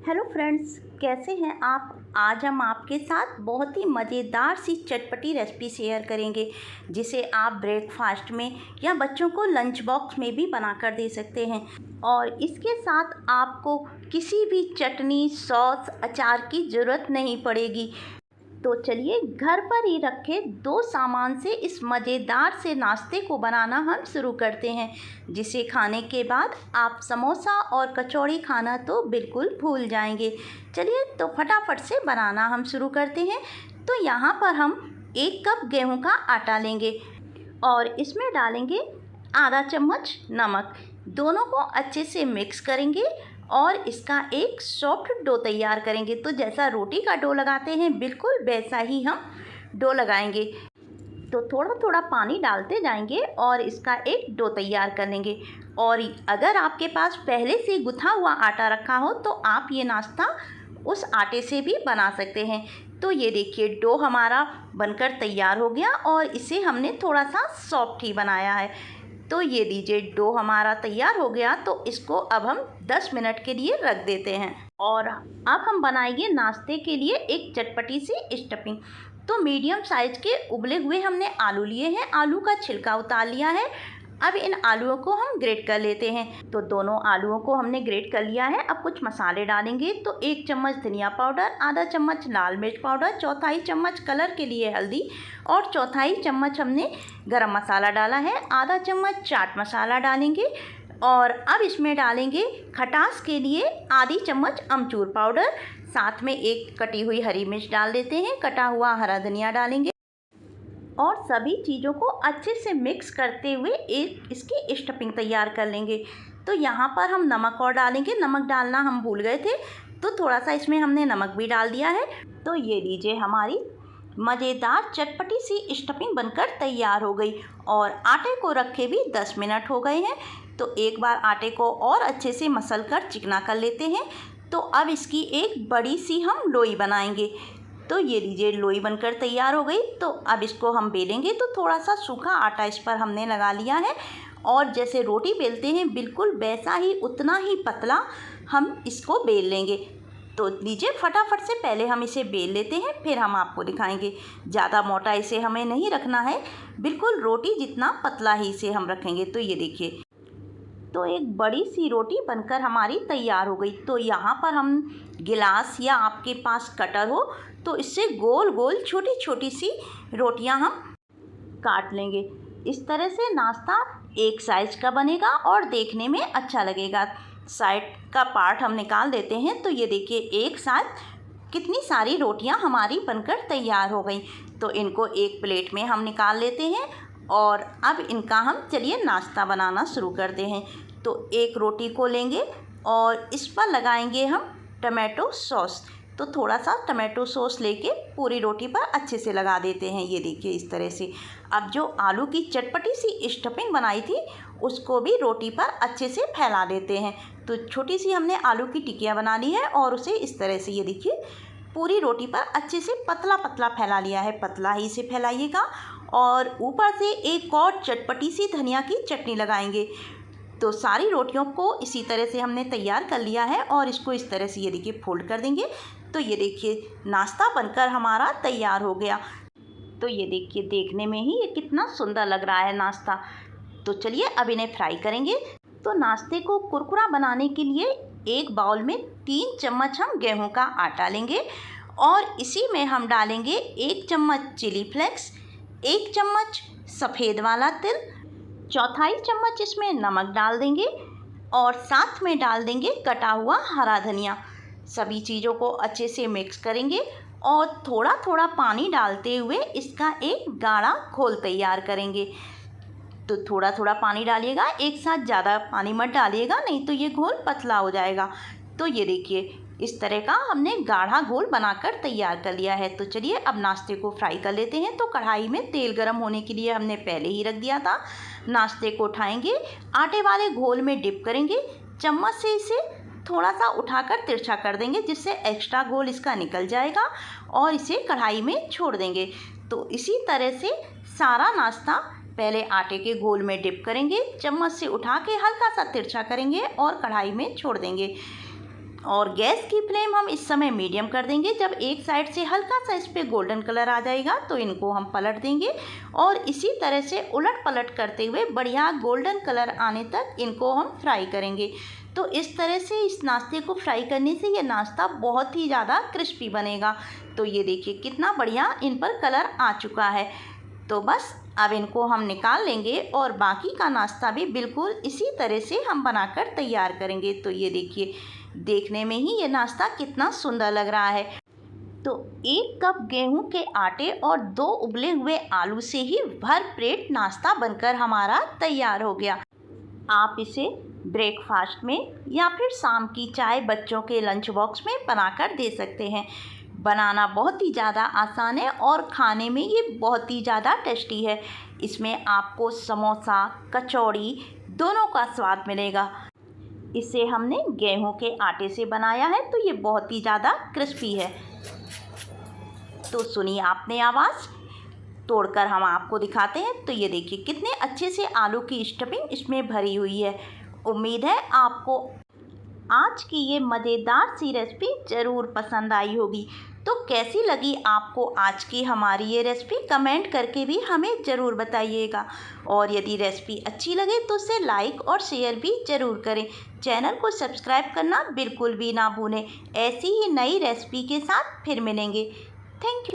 Hello friends, कैसे हैं आप। आज हम आपके साथ बहुत ही मज़ेदार सी चटपटी रेसिपी शेयर करेंगे जिसे आप ब्रेकफास्ट में या बच्चों को लंच बॉक्स में भी बनाकर दे सकते हैं। और इसके साथ आपको किसी भी चटनी, सॉस, अचार की ज़रूरत नहीं पड़ेगी। तो चलिए घर पर ही रखे दो सामान से इस मज़ेदार से नाश्ते को बनाना हम शुरू करते हैं, जिसे खाने के बाद आप समोसा और कचौड़ी खाना तो बिल्कुल भूल जाएंगे। चलिए तो फटाफट से बनाना हम शुरू करते हैं। तो यहाँ पर हम 1 कप गेहूं का आटा लेंगे और इसमें डालेंगे आधा चम्मच नमक। दोनों को अच्छे से मिक्स करेंगे और इसका एक सॉफ्ट डो तैयार करेंगे। तो जैसा रोटी का डो लगाते हैं बिल्कुल वैसा ही हम डो लगाएंगे। तो थोड़ा थोड़ा पानी डालते जाएंगे और इसका एक डो तैयार कर लेंगे। और अगर आपके पास पहले से गुथा हुआ आटा रखा हो तो आप ये नाश्ता उस आटे से भी बना सकते हैं। तो ये देखिए डो हमारा बनकर तैयार हो गया और इसे हमने थोड़ा सा सॉफ्ट ही बनाया है। तो ये लीजिए डो हमारा तैयार हो गया। तो इसको अब हम 10 मिनट के लिए रख देते हैं। और अब हम बनाएंगे नाश्ते के लिए एक चटपटी सी स्टफिंग। तो मीडियम साइज के उबले हुए हमने आलू लिए हैं। आलू का छिलका उतार लिया है। अब इन आलूओं को हम ग्रेट कर लेते हैं। तो दोनों आलूओं को हमने ग्रेट कर लिया है। अब कुछ मसाले डालेंगे। तो 1 चम्मच धनिया पाउडर, आधा चम्मच लाल मिर्च पाउडर, चौथाई चम्मच कलर के लिए हल्दी और चौथाई चम्मच हमने गरम मसाला डाला है। आधा चम्मच चाट मसाला डालेंगे और अब इसमें डालेंगे खटास के लिए आधी चम्मच अमचूर पाउडर। साथ में एक कटी हुई हरी मिर्च डाल देते हैं। कटा हुआ हरा धनिया डालेंगे और सभी चीज़ों को अच्छे से मिक्स करते हुए एक इसकी स्टफिंग तैयार कर लेंगे। तो यहाँ पर हम नमक और डालेंगे। नमक डालना हम भूल गए थे तो थोड़ा सा इसमें हमने नमक भी डाल दिया है। तो ये लीजिए हमारी मज़ेदार चटपटी सी स्टफिंग बनकर तैयार हो गई। और आटे को रखे भी 10 मिनट हो गए हैं। तो एक बार आटे को और अच्छे से मसल कर चिकना कर लेते हैं। तो अब इसकी एक बड़ी सी हम लोई बनाएंगे। तो ये लीजिए लोई बनकर तैयार हो गई। तो अब इसको हम बेलेंगे। तो थोड़ा सा सूखा आटा इस पर हमने लगा लिया है और जैसे रोटी बेलते हैं बिल्कुल वैसा ही उतना ही पतला हम इसको बेल लेंगे। तो लीजिए फटाफट से पहले हम इसे बेल लेते हैं, फिर हम आपको दिखाएंगे। ज़्यादा मोटा इसे हमें नहीं रखना है, बिल्कुल रोटी जितना पतला ही इसे हम रखेंगे। तो ये देखिए तो एक बड़ी सी रोटी बनकर हमारी तैयार हो गई। तो यहाँ पर हम गिलास या आपके पास कटर हो तो इससे गोल गोल छोटी छोटी सी रोटियाँ हम काट लेंगे। इस तरह से नाश्ता एक साइज का बनेगा और देखने में अच्छा लगेगा। साइड का पार्ट हम निकाल देते हैं। तो ये देखिए एक साथ कितनी सारी रोटियां हमारी बनकर तैयार हो गई। तो इनको एक प्लेट में हम निकाल लेते हैं और अब इनका हम चलिए नाश्ता बनाना शुरू करते हैं। तो एक रोटी को लेंगे और इस पर लगाएंगे हम टमाटो सॉस। तो थोड़ा सा टमाटो सॉस लेके पूरी रोटी पर अच्छे से लगा देते हैं। ये देखिए इस तरह से। अब जो आलू की चटपटी सी स्टफिंग बनाई थी उसको भी रोटी पर अच्छे से फैला देते हैं। तो छोटी सी हमने आलू की टिकिया बना ली है और उसे इस तरह से ये देखिए पूरी रोटी पर अच्छे से पतला पतला फैला लिया है। पतला ही से फैलाइएगा और ऊपर से एक और चटपटी सी धनिया की चटनी लगाएंगे। तो सारी रोटियों को इसी तरह से हमने तैयार कर लिया है और इसको इस तरह से ये देखिए फोल्ड कर देंगे। तो ये देखिए नाश्ता बनकर हमारा तैयार हो गया। तो ये देखिए देखने में ही ये कितना सुंदर लग रहा है नाश्ता। तो चलिए अब इन्हें फ्राई करेंगे। तो नाश्ते को कुरकुरा बनाने के लिए एक बाउल में 3 चम्मच हम गेहूं का आटा लेंगे और इसी में हम डालेंगे 1 चम्मच चिली फ्लेक्स, 1 चम्मच सफ़ेद वाला तिल, चौथाई चम्मच इसमें नमक डाल देंगे और साथ में डाल देंगे कटा हुआ हरा धनिया। सभी चीज़ों को अच्छे से मिक्स करेंगे और थोड़ा थोड़ा पानी डालते हुए इसका एक गाढ़ा घोल तैयार करेंगे। तो थोड़ा थोड़ा पानी डालिएगा, एक साथ ज़्यादा पानी मत डालिएगा, नहीं तो ये घोल पतला हो जाएगा। तो ये देखिए इस तरह का हमने गाढ़ा घोल बनाकर तैयार कर लिया है। तो चलिए अब नाश्ते को फ्राई कर लेते हैं। तो कढ़ाई में तेल गरम होने के लिए हमने पहले ही रख दिया था। नाश्ते को उठाएंगे, आटे वाले घोल में डिप करेंगे, चम्मच से इसे थोड़ा सा उठाकर तिरछा कर देंगे जिससे एक्स्ट्रा घोल इसका निकल जाएगा और इसे कढ़ाई में छोड़ देंगे। तो इसी तरह से सारा नाश्ता पहले आटे के घोल में डिप करेंगे, चम्मच से उठा के हल्का सा तिरछा करेंगे और कढ़ाई में छोड़ देंगे। और गैस की फ्लेम हम इस समय मीडियम कर देंगे। जब एक साइड से हल्का सा इस पर गोल्डन कलर आ जाएगा तो इनको हम पलट देंगे और इसी तरह से उलट पलट करते हुए बढ़िया गोल्डन कलर आने तक इनको हम फ्राई करेंगे। तो इस तरह से इस नाश्ते को फ्राई करने से ये नाश्ता बहुत ही ज़्यादा क्रिस्पी बनेगा। तो ये देखिए कितना बढ़िया इन पर कलर आ चुका है। तो बस अब इनको हम निकाल लेंगे और बाकी का नाश्ता भी बिल्कुल इसी तरह से हम बनाकर तैयार करेंगे। तो ये देखिए देखने में ही ये नाश्ता कितना सुंदर लग रहा है। तो 1 कप गेहूं के आटे और 2 उबले हुए आलू से ही भर पेट नाश्ता बनकर हमारा तैयार हो गया। आप इसे ब्रेकफास्ट में या फिर शाम की चाय बच्चों के लंच बॉक्स में बनाकर दे सकते हैं। बनाना बहुत ही ज़्यादा आसान है और खाने में ये बहुत ही ज़्यादा टेस्टी है। इसमें आपको समोसा कचौड़ी दोनों का स्वाद मिलेगा। इसे हमने गेहूं के आटे से बनाया है तो ये बहुत ही ज़्यादा क्रिस्पी है। तो सुनिए आपने आवाज़, तोड़कर हम आपको दिखाते हैं। तो ये देखिए कितने अच्छे से आलू की स्टफिंग इसमें भरी हुई है। उम्मीद है आपको आज की ये मज़ेदार सी रेसिपी ज़रूर पसंद आई होगी। तो कैसी लगी आपको आज की हमारी ये रेसिपी कमेंट करके भी हमें ज़रूर बताइएगा। और यदि रेसिपी अच्छी लगे तो उसे लाइक और शेयर भी ज़रूर करें। चैनल को सब्सक्राइब करना बिल्कुल भी ना भूलें। ऐसी ही नई रेसिपी के साथ फिर मिलेंगे। Thank you.